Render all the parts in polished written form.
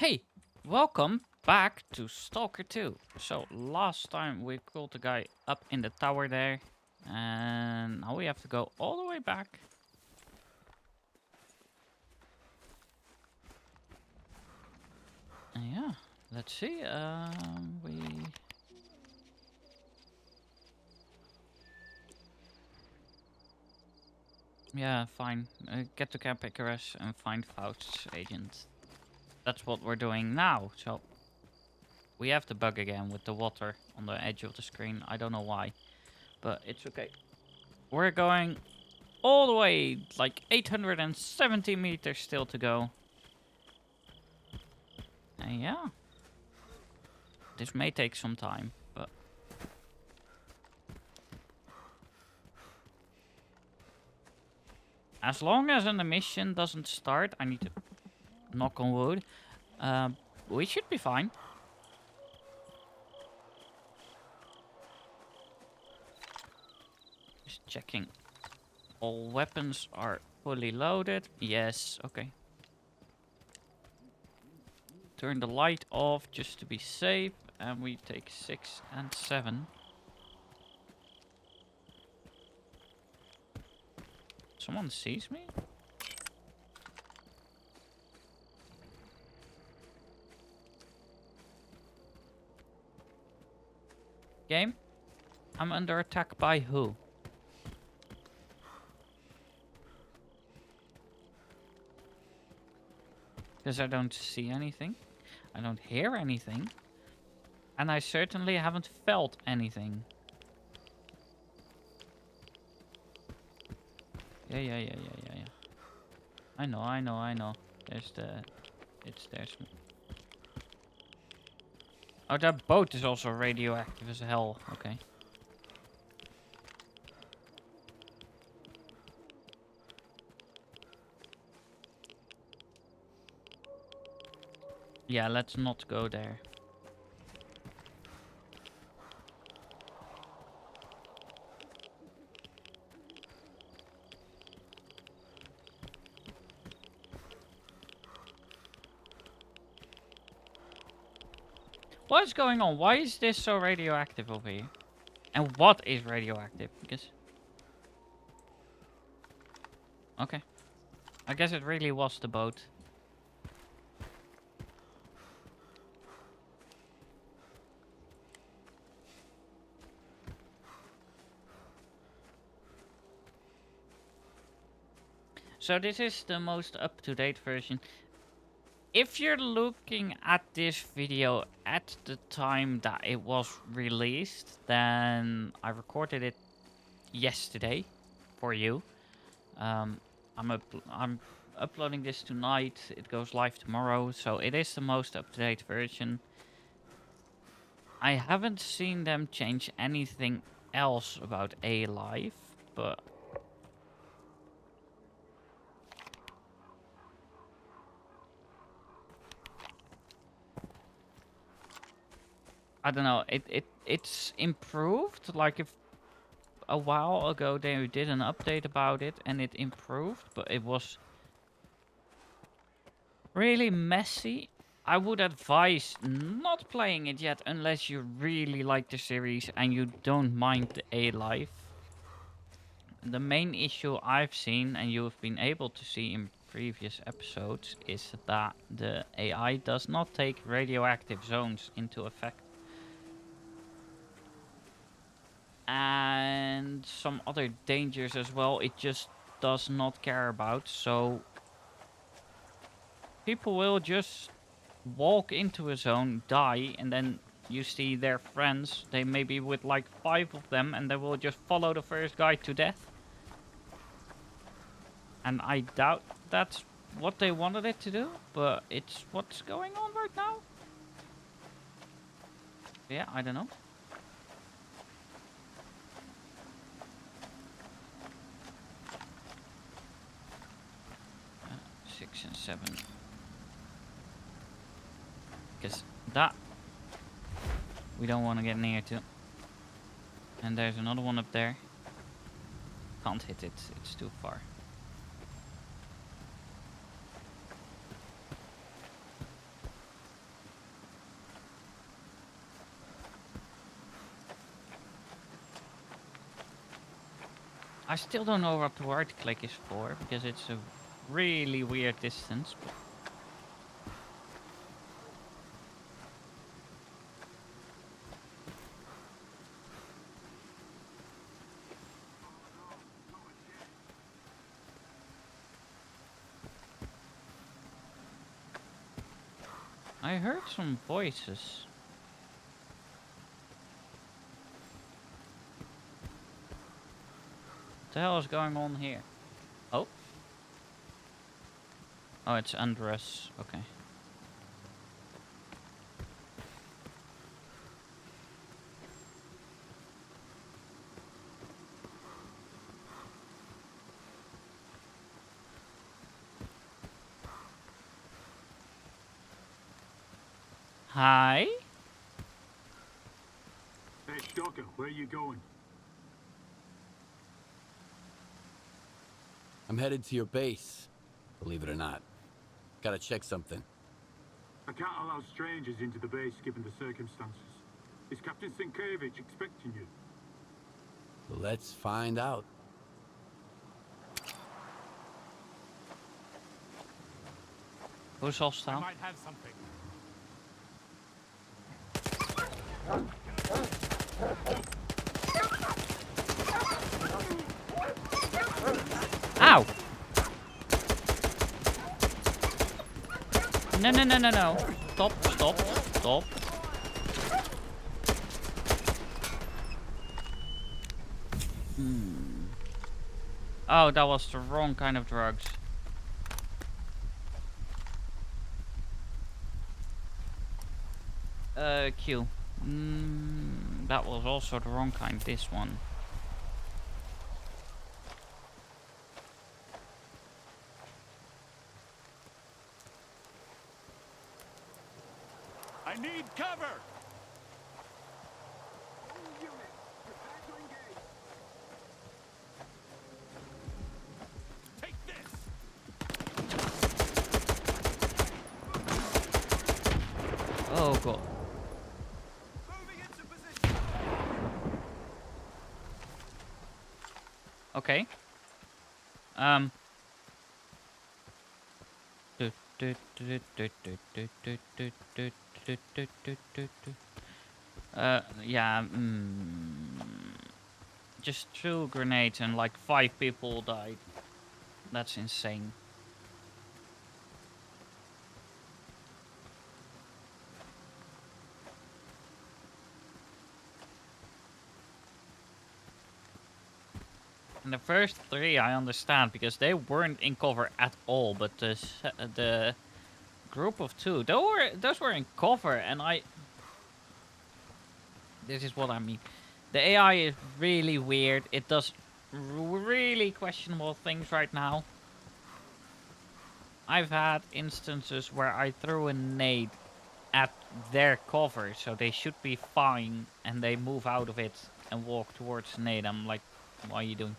Hey, welcome back to Stalker 2. So last time we killed the guy up in the tower there, and now we have to go all the way back. And yeah, let's see. Fine. Get to Camp Icarus and find Faust's agent. That's what we're doing now. So we have the bug again with the water on the edge of the screen. I don't know why, but it's okay. We're going all the way, like 870 meters still to go. And yeah, this may take some time, but as long as an mission doesn't start, I need to knock on wood, we should be fine. Just checking. All weapons are fully loaded. Yes, okay. Turn the light off just to be safe, and we take 6 and 7. Someone sees me? Game? I'm under attack by who? Because I don't see anything. I don't hear anything. And I certainly haven't felt anything. Yeah. I know. There's there's. Oh, that boat is also radioactive as hell. Okay. Yeah, let's not go there. What is going on? Why is this so radioactive over here? And what is radioactive? Because... Okay. I guess it really was the boat. So this is the most up-to-date version. If you're looking at this video at the time that it was released, then I recorded it yesterday for you. I'm uploading this tonight. It goes live tomorrow, so it is the most up-to-date version. I haven't seen them change anything else about A-Live, but I don't know. It's improved. Like if a while ago they did an update about it and it improved, but it was really messy. I would advise not playing it yet unless you really like the series and you don't mind the A-Life. The main issue I've seen, and you've been able to see in previous episodes, is that the AI does not take radioactive zones into effect. And some other dangers as well, it just does not care about. So people will just walk into a zone, die, and then you see their friends, they may be with like 5 of them, and they will just follow the first guy to death. And I doubt that's what they wanted it to do, but it's what's going on right now. Yeah, I don't know. 6 and 7. Because that we don't want to get near to. And there's another one up there. Can't hit it, it's too far. I still don't know what the right click is for, because it's a really weird distance. But I heard some voices. What the hell is going on here? Oh. Oh, it's under us. Okay. Hi? Hey, Stalker, where are you going? I'm headed to your base, believe it or not. Gotta check something. I can't allow strangers into the base given the circumstances. Is Captain S.T.A.L.K.E.R expecting you? Let's find out. Who's hostile? I might have something. Ow! No, no, no, no, no. Stop, stop, stop. Oh, that was the wrong kind of drugs. Q. That was also the wrong kind, this one. I need cover! Take this! Oh, God. Moving into position! Okay. Yeah, just 2 grenades and like 5 people died. That's insane. And the first 3 I understand because they weren't in cover at all, but the group of 2, those were in cover, and this is what I mean. The AI is really weird. It does really questionable things right now. I've had instances where I threw a nade at their cover, so they should be fine, and they move out of it and walk towards the nade. I'm like, why are you doing?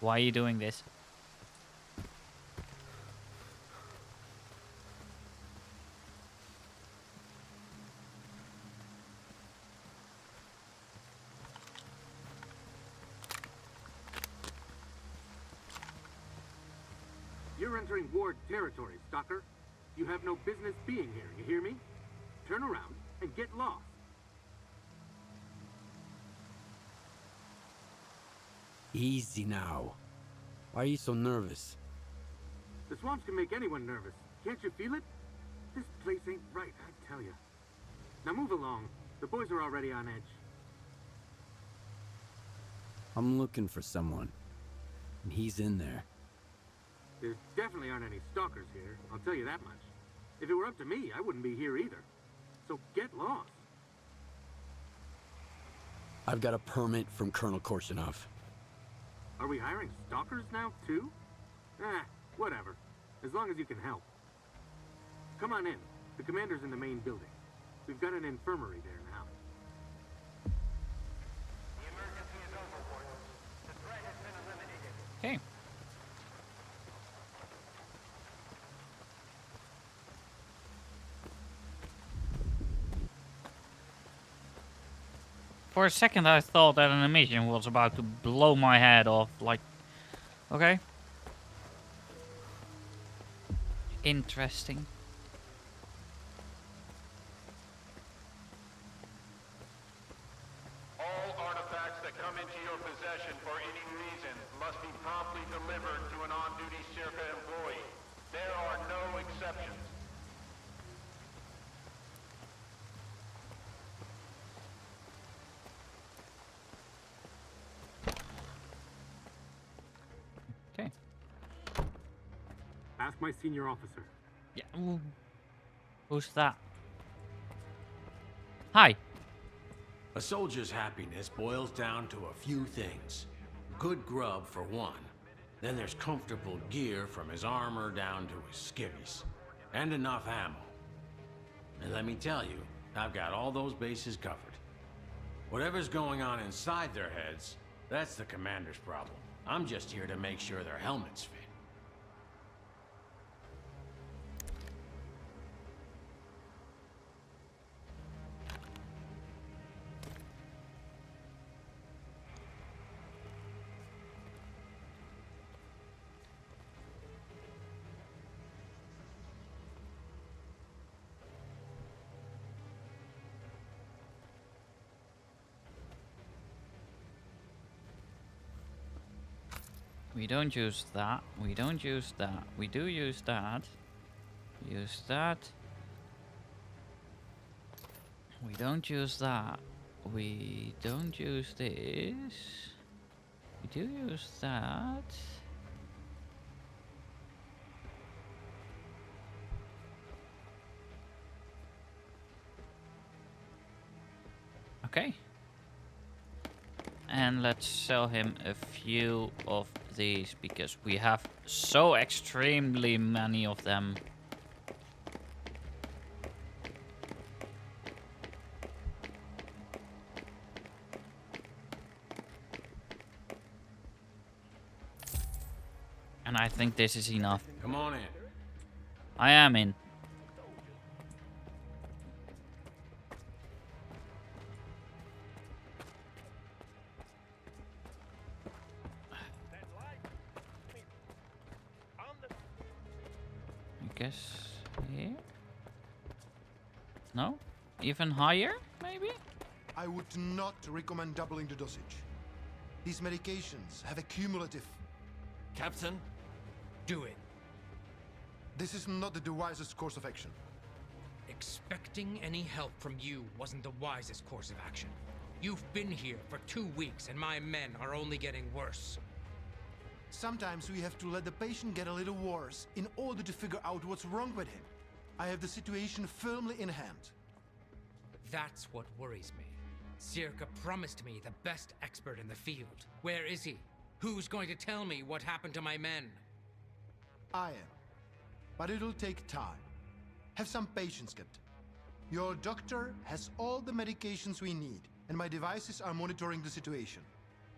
Why are you doing this? You're entering Ward territory, Stalker. You have no business being here, you hear me? Turn around and get lost. Easy now. Why are you so nervous? The swamps can make anyone nervous. Can't you feel it? This place ain't right, I tell you. Now move along. The boys are already on edge. I'm looking for someone, and he's in there. There definitely aren't any stalkers here, I'll tell you that much. If it were up to me, I wouldn't be here either. So get lost. I've got a permit from Colonel Korshinov. Are we hiring stalkers now, too? Whatever. As long as you can help. Come on in. The commander's in the main building. We've got an infirmary there now. The emergency is over, Warden. The threat has been eliminated. Okay. For a second I thought that an emission was about to blow my head off, like, okay. Interesting. All artifacts that come into your possession for any reason must be promptly delivered to an on-duty S.T.A.L.K.E.R employee. There are no exceptions. Okay. Ask my senior officer. Yeah. Who's that? Hi. A soldier's happiness boils down to a few things. Good grub, for one. Then there's comfortable gear from his armor down to his skivvies. And enough ammo. And let me tell you, I've got all those bases covered. Whatever's going on inside their heads, that's the commander's problem. I'm just here to make sure their helmets fit. We don't use that. We don't use that. We do use that. Use that. We don't use that. We don't use this. We do use that. Okay. And let's sell him a few of these because we have so extremely many of them. And I think this is enough. Come on in. I am in. I guess here? No? Even higher, maybe? I would not recommend doubling the dosage. These medications have a cumulative. Captain, do it. This is not the wisest course of action. Expecting any help from you wasn't the wisest course of action. You've been here for 2 weeks and my men are only getting worse. Sometimes we have to let the patient get a little worse in order to figure out what's wrong with him. I have the situation firmly in hand. That's what worries me. S.T.A.L.K.E.R promised me the best expert in the field. Where is he? Who's going to tell me what happened to my men? I am. But it'll take time. Have some patience, Captain. Your doctor has all the medications we need, and my devices are monitoring the situation.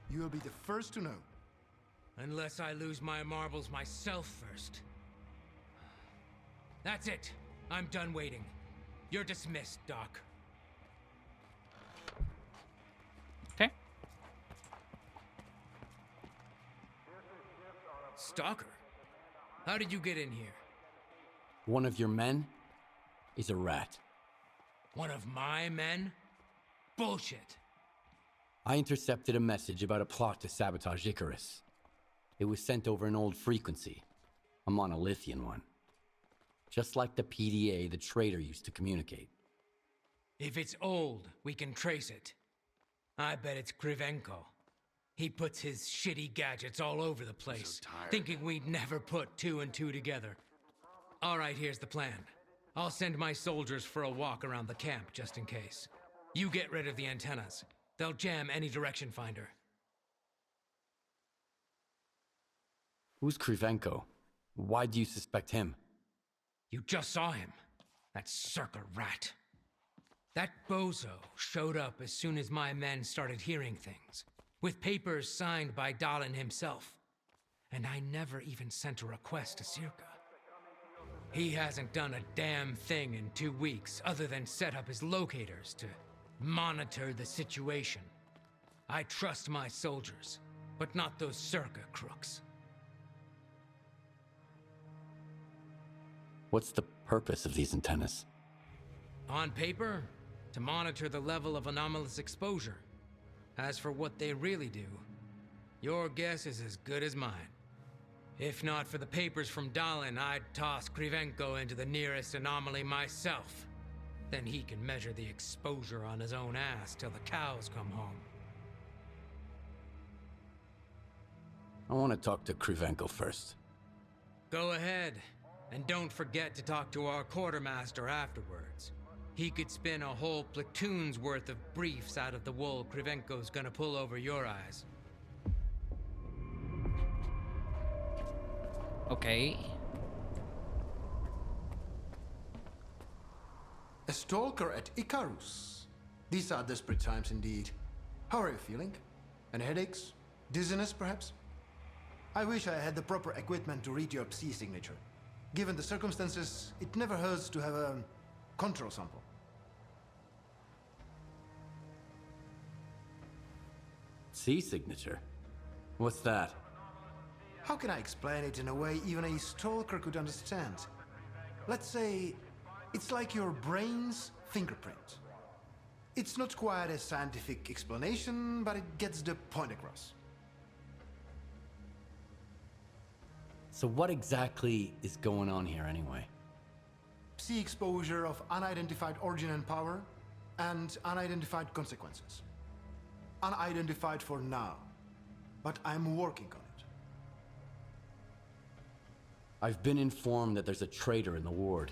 You will be the first to know. Unless I lose my marbles myself first. That's it. I'm done waiting. You're dismissed, Doc. Okay. Stalker? How did you get in here? One of your men is a rat. One of my men? Bullshit. I intercepted a message about a plot to sabotage Icarus. It was sent over an old frequency, a monolithian one. Just like the PDA the traitor used to communicate. If it's old, we can trace it. I bet it's Krivenko. He puts his shitty gadgets all over the place, thinking we'd never put 2 and 2 together. All right, here's the plan. I'll send my soldiers for a walk around the camp, just in case. You get rid of the antennas. They'll jam any direction finder. Who's Krivenko? Why do you suspect him? You just saw him. That S.T.A.L.K.E.R. That bozo showed up as soon as my men started hearing things, with papers signed by Dahlan himself. And I never even sent a request to S.T.A.L.K.E.R. He hasn't done a damn thing in 2 weeks other than set up his locators to Monitor the situation. I trust my soldiers, but not those S.T.A.L.K.E.R crooks. What's the purpose of these antennas? On paper, to monitor the level of anomalous exposure. As for what they really do, your guess is as good as mine. If not for the papers from Dalin, I'd toss Krivenko into the nearest anomaly myself. Then he can measure the exposure on his own ass till the cows come home. I want to talk to Krivenko first. Go ahead, and don't forget to talk to our quartermaster afterwards. He could spin a whole platoon's worth of briefs out of the wool Krivenko's gonna pull over your eyes. Okay. S.T.A.L.K.E.R at Icarus. These are desperate times indeed. How are you feeling? Any headaches? Dizziness, perhaps? I wish I had the proper equipment to read your Psi signature. Given the circumstances, it never hurts to have a control sample. Psi signature? What's that? How can I explain it in a way even a S.T.A.L.K.E.R could understand? Let's say it's like your brain's fingerprint. It's not quite a scientific explanation, but it gets the point across. So what exactly is going on here anyway? Psi exposure of unidentified origin and power, and unidentified consequences. Unidentified for now, but I'm working on it. I've been informed that there's a traitor in the ward.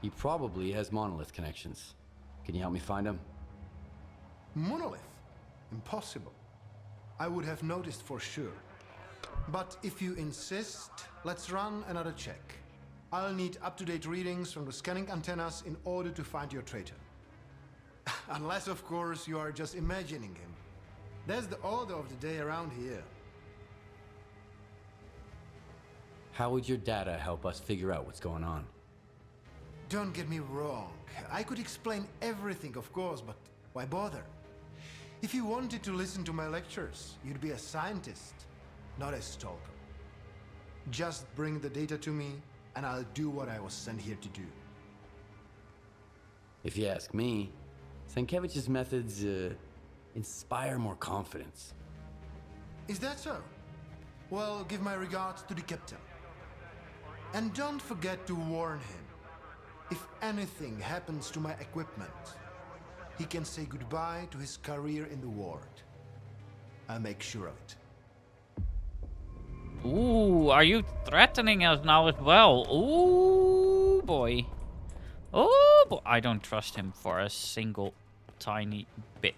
He probably has Monolith connections. Can you help me find him? Monolith? Impossible. I would have noticed for sure. But if you insist, let's run another check. I'll need up-to-date readings from the scanning antennas in order to find your traitor. Unless, of course, you are just imagining him. That's the order of the day around here. How would your data help us figure out what's going on? Don't get me wrong. I could explain everything, of course, but why bother? If you wanted to listen to my lectures, you'd be a scientist, not a stalker. Just bring the data to me, and I'll do what I was sent here to do. If you ask me, Stankevich's methods inspire more confidence. Is that so? Well, give my regards to the captain. And don't forget to warn him. If anything happens to my equipment, he can say goodbye to his career in the ward. I'll make sure of it. Ooh, are you threatening us now as well? Ooh, boy. Oh, boy. I don't trust him for a single tiny bit.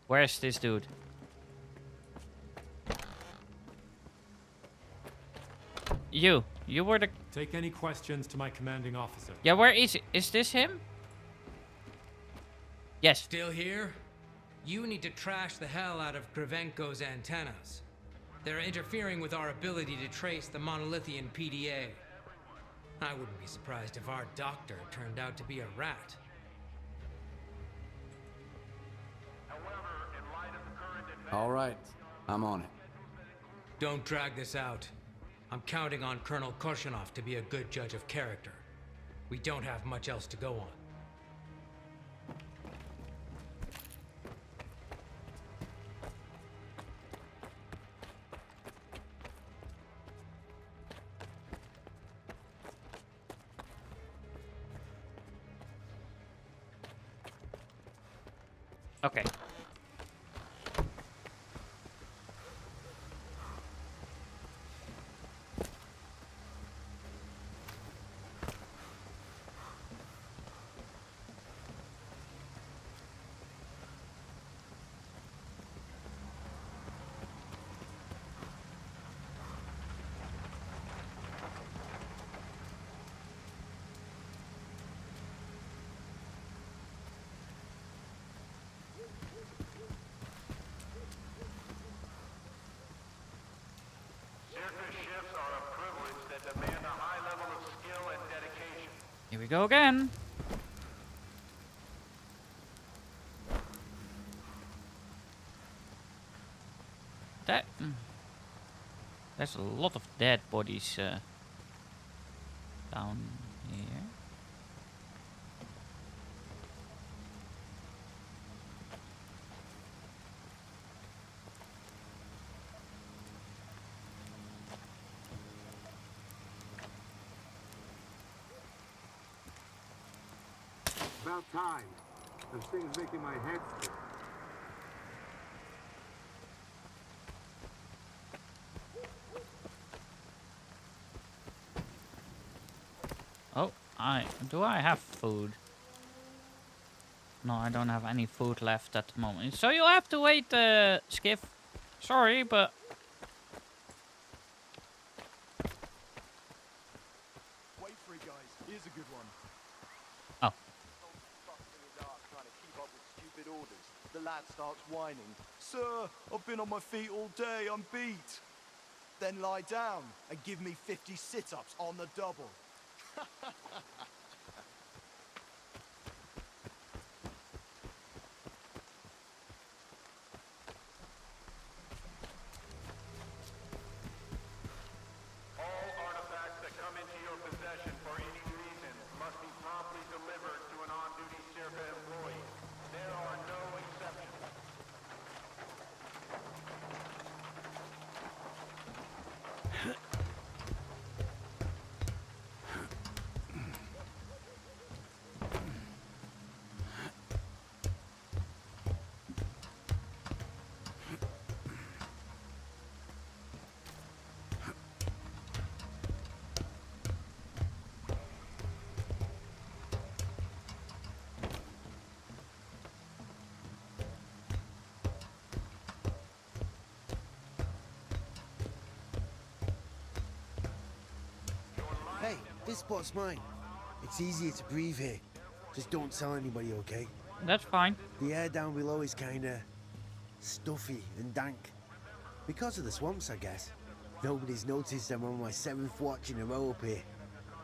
Where's this dude? You were the... Take any questions to my commanding officer. Yeah, where is it? Is this him? Yes. Still here? You need to trash the hell out of Krivenko's antennas. They're interfering with our ability to trace the monolithian PDA. I wouldn't be surprised if our doctor turned out to be a rat. All right, I'm on it. Don't drag this out. I'm counting on Colonel Korshinov to be a good judge of character. We don't have much else to go on. Okay. Shifts are a privilege that demand a high level of skill and dedication. Here we go again. That there's a lot of dead bodies down here. About time. This thing's making my head spin. Oh, do I have food? No, I don't have any food left at the moment. So you'll have to wait, Skiff. Sorry, but... Wait for it, guys. Here's a good one. Oh. Trying to keep up with stupid orders. The lad starts whining. Sir, I've been on my feet all day. I'm beat. Then lie down and give me 50 sit-ups on the double. All artifacts that come into your possession for any reason must be promptly delivered to an on-duty Circa employee. There are no exceptions. Hey, this spot's mine. It's easier to breathe here. Just don't tell anybody, okay? That's fine. The air down below is kinda stuffy and dank. Because of the swamps, I guess. Nobody's noticed I'm on my 7th watch in a row up here.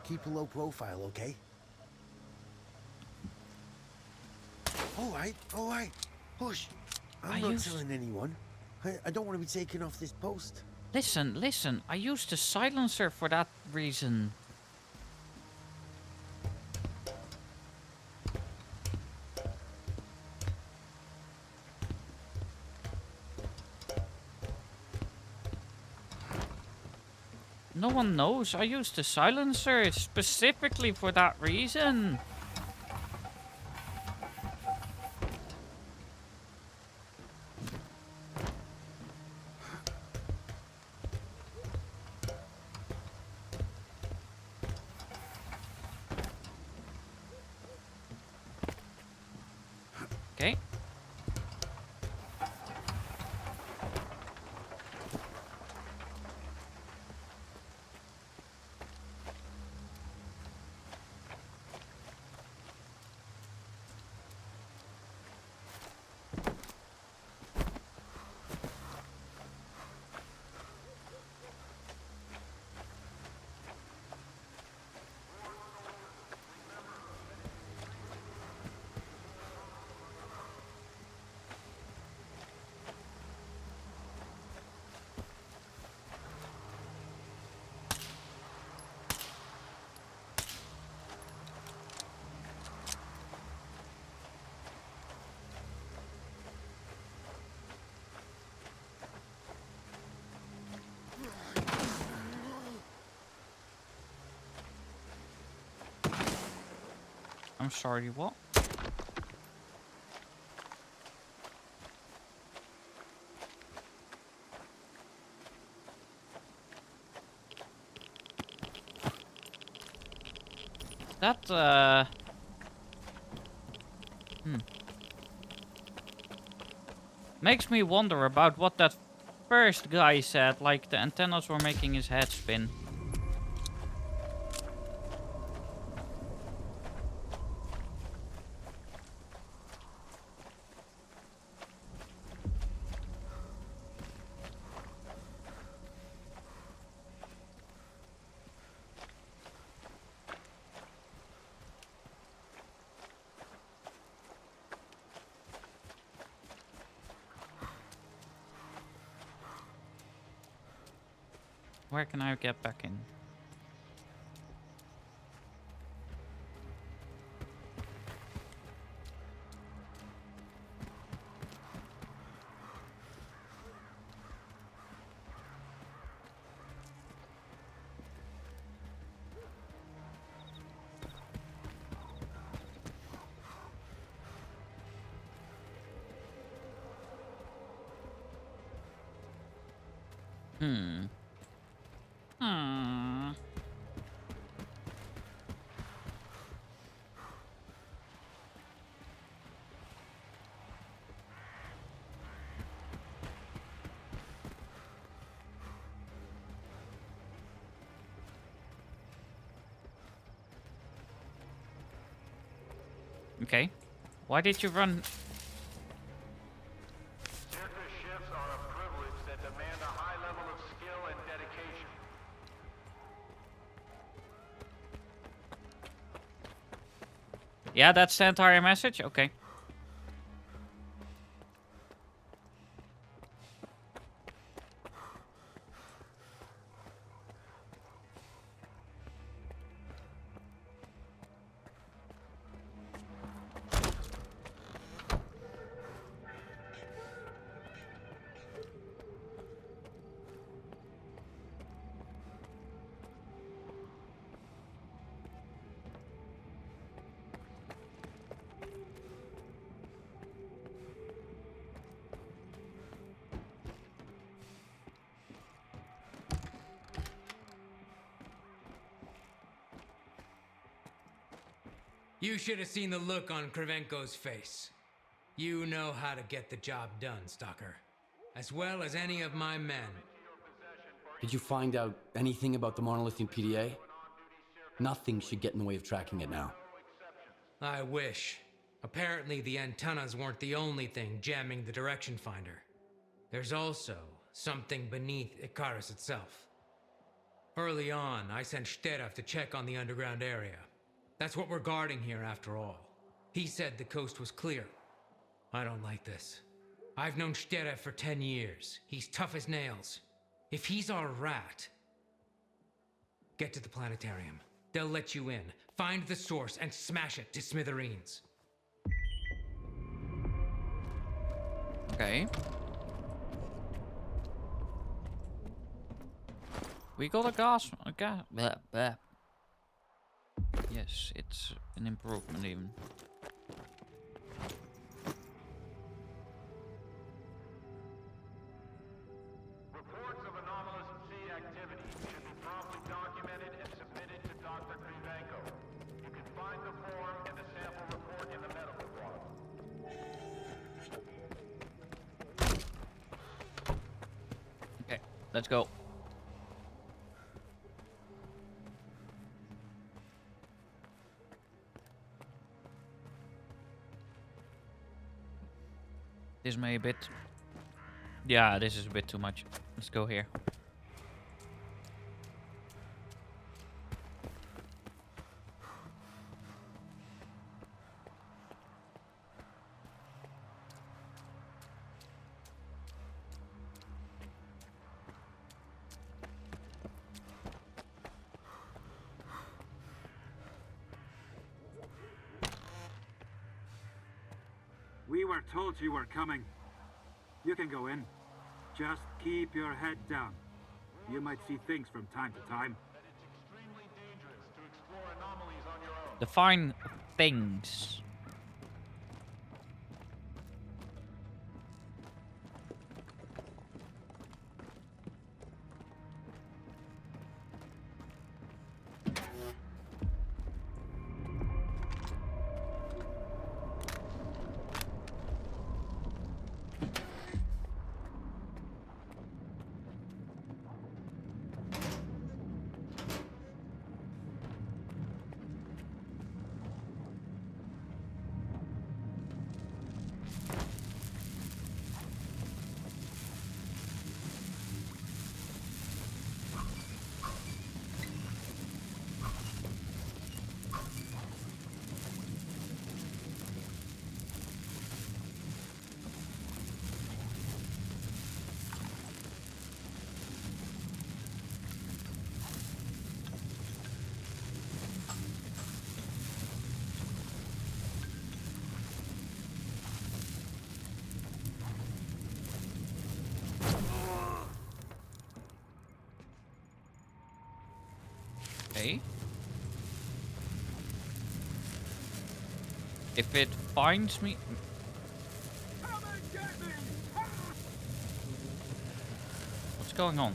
Keep a low profile, okay? Alright. Hush. I'm not telling anyone. I don't want to be taken off this post. Listen. I used a silencer for that reason. No one knows. I used a silencer specifically for that reason. Okay. I'm sorry, what? That, makes me wonder about what that first guy said, like the antennas were making his head spin. Where can I get back in? Hmm. Hmm. Okay. Why did you run? Circus shifts are a privilege that demand a high level of skill and dedication. Yeah, that's the entire message? Okay. You should have seen the look on Krivenko's face. You know how to get the job done, Stalker. As well as any of my men. Did you find out anything about the monolithian PDA? Nothing should get in the way of tracking it now. I wish. Apparently the antennas weren't the only thing jamming the direction finder. There's also something beneath Icarus itself. Early on, I sent S.T.A.L.K.E.R to check on the underground area. That's what we're guarding here after all. He said the coast was clear. I don't like this. I've known S.T.A.L.K.E.R for 10 years. He's tough as nails. If he's our rat, get to the planetarium. They'll let you in. Find the source and smash it to smithereens. Okay. We got a gas. Bleh, bleh. Yes, it's an improvement even. Reports of anomalous sea activity should be promptly documented and submitted to Dr. Krivenko. You can find the form and the sample report in the medical file. Okay, let's go. This may a bit... Yeah, this is a bit too much. Let's go here. We were told you were coming. You can go in. Just keep your head down. You might see things from time to time. That it's extremely dangerous to explore anomalies on your own. Define things. Okay. If it finds me... What's going on?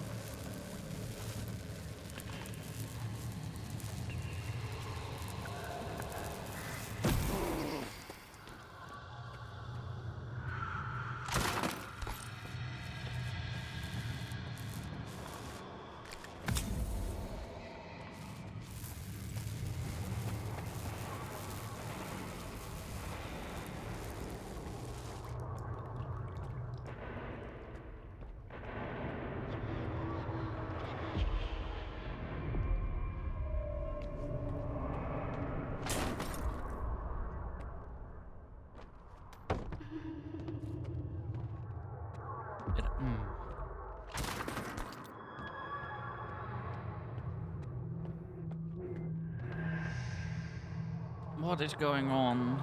What is going on?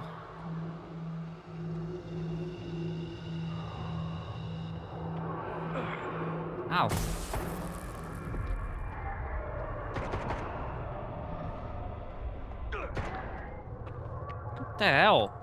Ow. What the hell?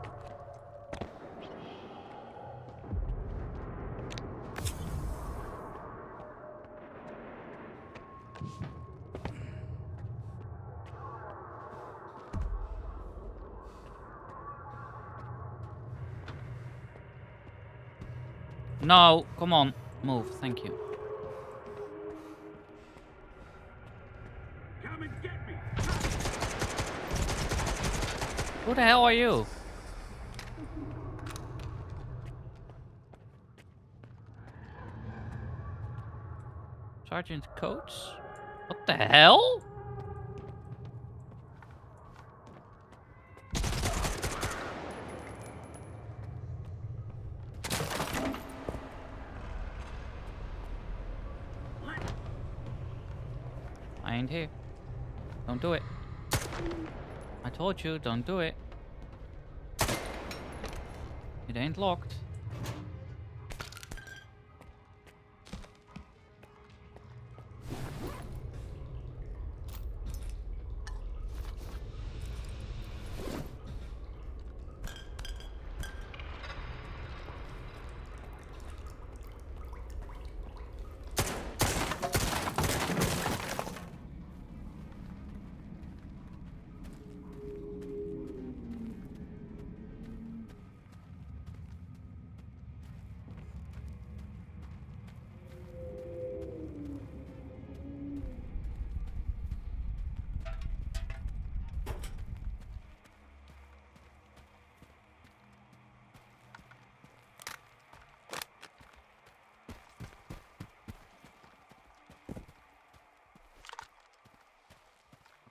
No, come on. Move, thank you. Come and get me! Who the hell are you? Sergeant Coates? What the hell? I ain't here. Don't do it. I told you, don't do it. It ain't locked.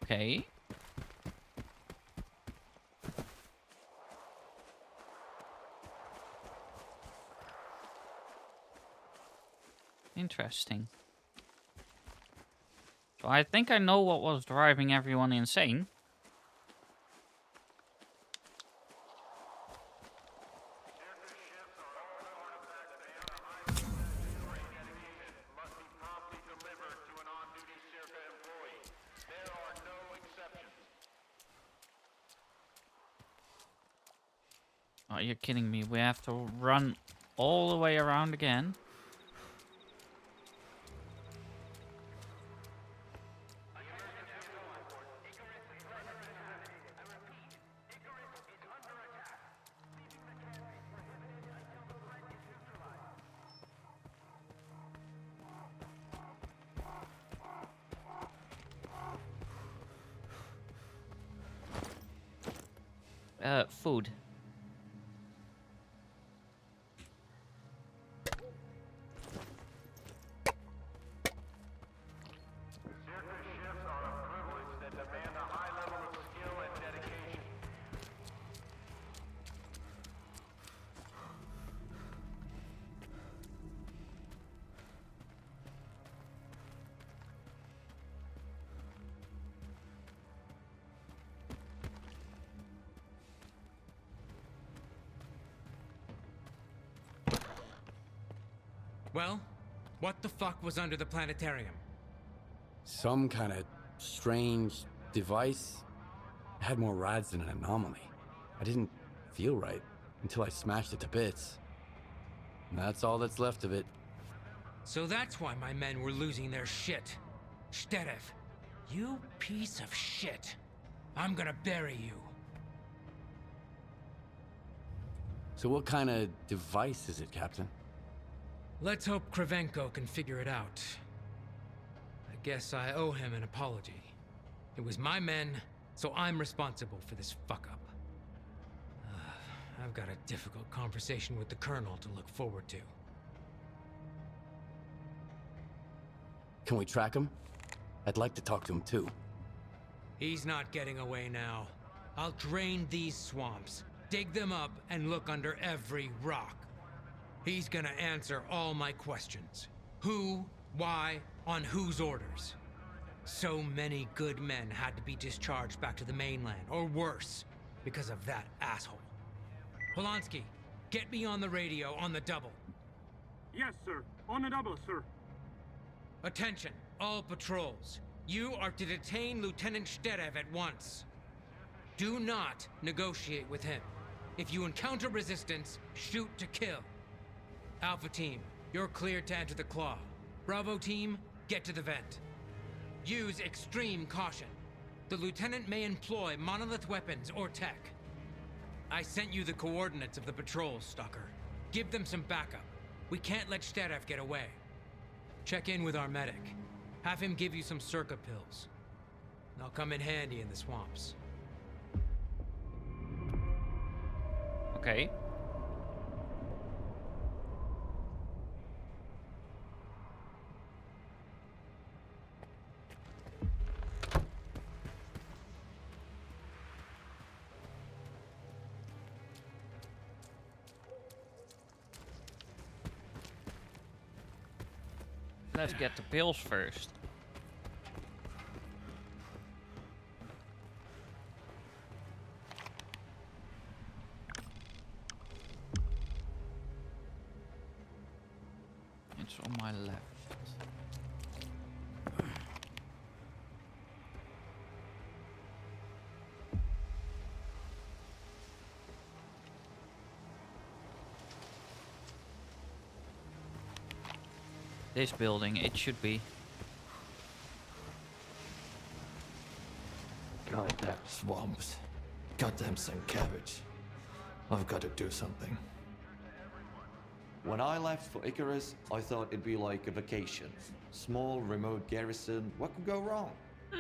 Okay. Interesting. So I think I know what was driving everyone insane. Oh, you're kidding me. We have to run all the way around again. Food. Well, what the fuck was under the planetarium? Some kind of strange device. It had more rads than an anomaly. I didn't feel right until I smashed it to bits. And that's all that's left of it. So that's why my men were losing their shit. S.T.A.L.K.E.R, you piece of shit. I'm gonna bury you. So what kind of device is it, Captain? Let's hope Krivenko can figure it out. I guess I owe him an apology. It was my men, so I'm responsible for this fuck-up. I've got a difficult conversation with the Colonel to look forward to. Can we track him? I'd like to talk to him too. He's not getting away now. I'll drain these swamps, dig them up, and look under every rock. He's gonna answer all my questions. Who, why, on whose orders. So many good men had to be discharged back to the mainland, or worse, because of that asshole. Polanski, get me on the radio on the double. Yes, sir. On the double, sir. Attention, all patrols. You are to detain Lieutenant S.T.A.L.K.E.R at once. Do not negotiate with him. If you encounter resistance, shoot to kill. Alpha Team, you're cleared to enter the Claw. Bravo Team, get to the vent. Use extreme caution. The Lieutenant may employ monolith weapons or tech. I sent you the coordinates of the patrols, Stalker. Give them some backup. We can't let S.T.A.L.K.E.R get away. Check in with our medic. Have him give you some circa pills. They'll come in handy in the swamps. Okay. Let's get the pills first. It's on my left. This building, it should be. Goddamn swamps. Goddamn Sienkiewicz. I've got to do something. When I left for Icarus, I thought it'd be like a vacation. Small, remote garrison, what could go wrong?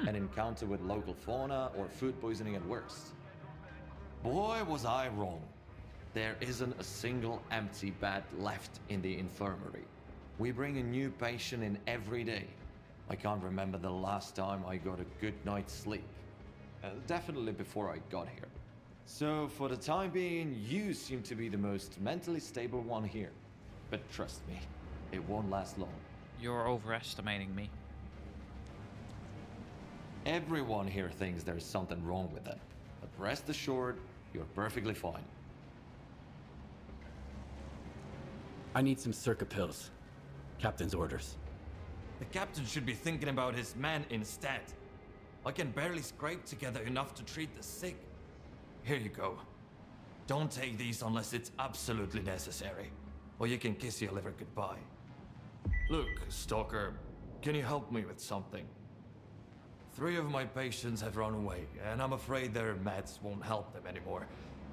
An encounter with local fauna or food poisoning at worst. Boy, was I wrong. There isn't a single empty bed left in the infirmary. We bring a new patient in every day. I can't remember the last time I got a good night's sleep. Definitely before I got here. So for the time being, you seem to be the most mentally stable one here. But trust me, it won't last long. You're overestimating me. Everyone here thinks there's something wrong with them. But rest assured, you're perfectly fine. I need some circa pills. Captain's orders. The captain should be thinking about his men instead. I can barely scrape together enough to treat the sick. Here you go. Don't take these unless it's absolutely necessary, or you can kiss your liver goodbye. Look, Stalker, can you help me with something? 3 of my patients have run away, and I'm afraid their meds won't help them anymore.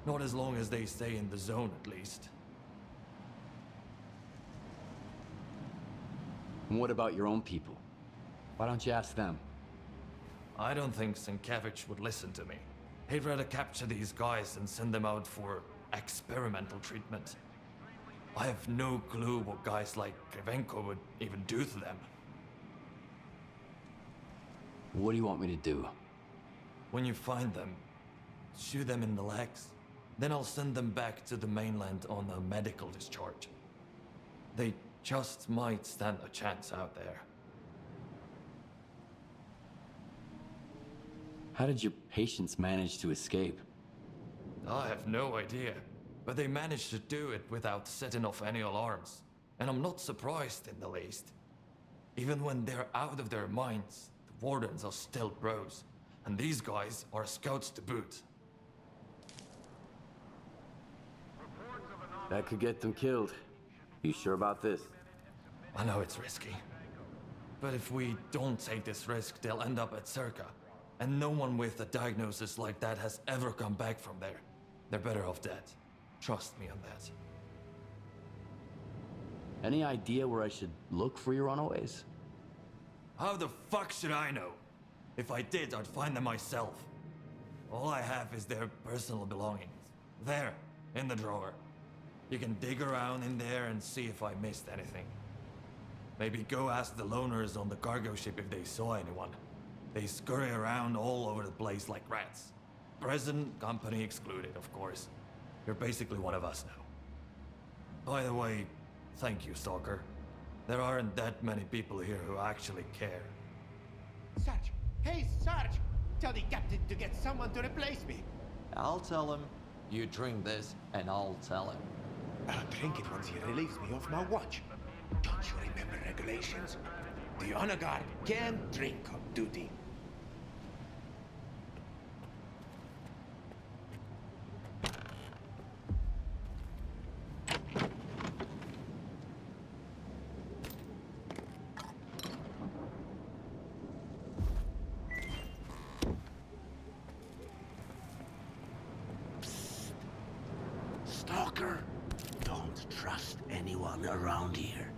Not as long as they stay in the zone, at least. And what about your own people? Why don't you ask them? I don't think Sienkiewicz would listen to me. He'd rather capture these guys and send them out for experimental treatment. I have no clue what guys like Krivenko would even do to them. What do you want me to do? When you find them, shoot them in the legs. Then I'll send them back to the mainland on a medical discharge. They just might stand a chance out there. How did your patients manage to escape? I have no idea, but they managed to do it without setting off any alarms. And I'm not surprised in the least. Even when they're out of their minds, wardens are still bros, and these guys are scouts to boot. That could get them killed. You sure about this? I know it's risky. But if we don't take this risk, they'll end up at S.T.A.L.K.E.R. And no one with a diagnosis like that has ever come back from there. They're better off dead. Trust me on that. Any idea where I should look for your runaways? How the fuck should I know? If I did, I'd find them myself. All I have is their personal belongings. There, in the drawer. You can dig around in there and see if I missed anything. Maybe go ask the loners on the cargo ship if they saw anyone. They scurry around all over the place like rats. Present company excluded, of course. You're basically one of us now. By the way, thank you, Stalker. There aren't that many people here who actually care. Sarge! Hey, Sarge! Tell the captain to get someone to replace me. I'll tell him. You drink this, and I'll tell him. I'll drink it once he relieves me off my watch. Don't you remember regulations? The honor guard can't drink on duty. Stalker, don't trust anyone around here.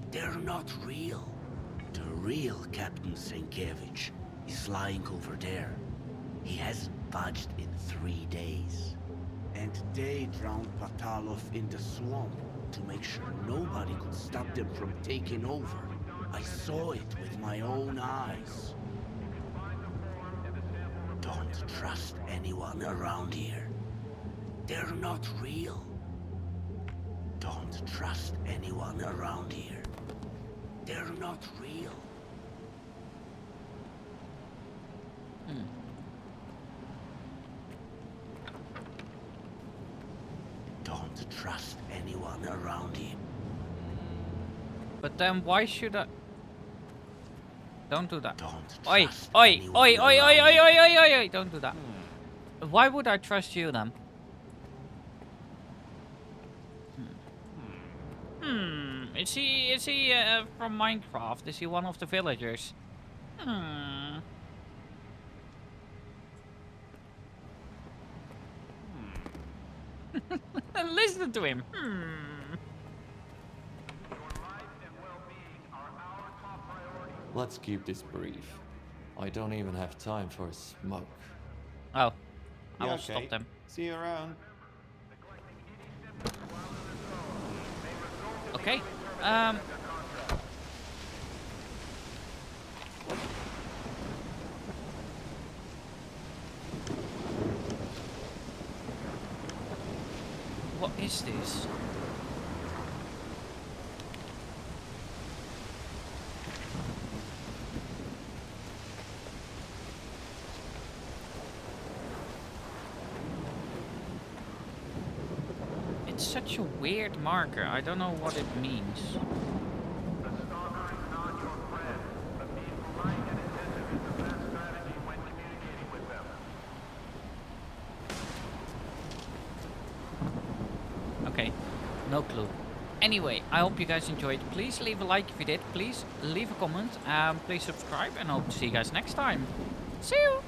They're not real. The real Captain Sienkiewicz is lying over there. He hasn't budged in 3 days. And they drowned Patalov in the swamp to make sure nobody could stop them from taking over. I saw it with my own eyes. Don't trust anyone around here. They're not real. Don't trust anyone around here. They're not real. Don't trust anyone around here. But then why should I? Don't do that. Don't Oi, trust oi, anyone oi, oi, oi, oi, around oi, oi, oi, oi, don't do that. Why would I trust you then? Is he from Minecraft? Is he one of the villagers? Listen to him. Let's keep this brief. I don't even have time for a smoke. Oh, I will stop them. See you around. Okay. What is this? It's such a weird marker. I don't know what it means. The stalker is not your friend, but being polite and attentive is the best strategy when communicating with them. Okay, no clue. Anyway, I hope you guys enjoyed. Please leave a like if you did. Please leave a comment. Please subscribe, and I hope to see you guys next time. See you!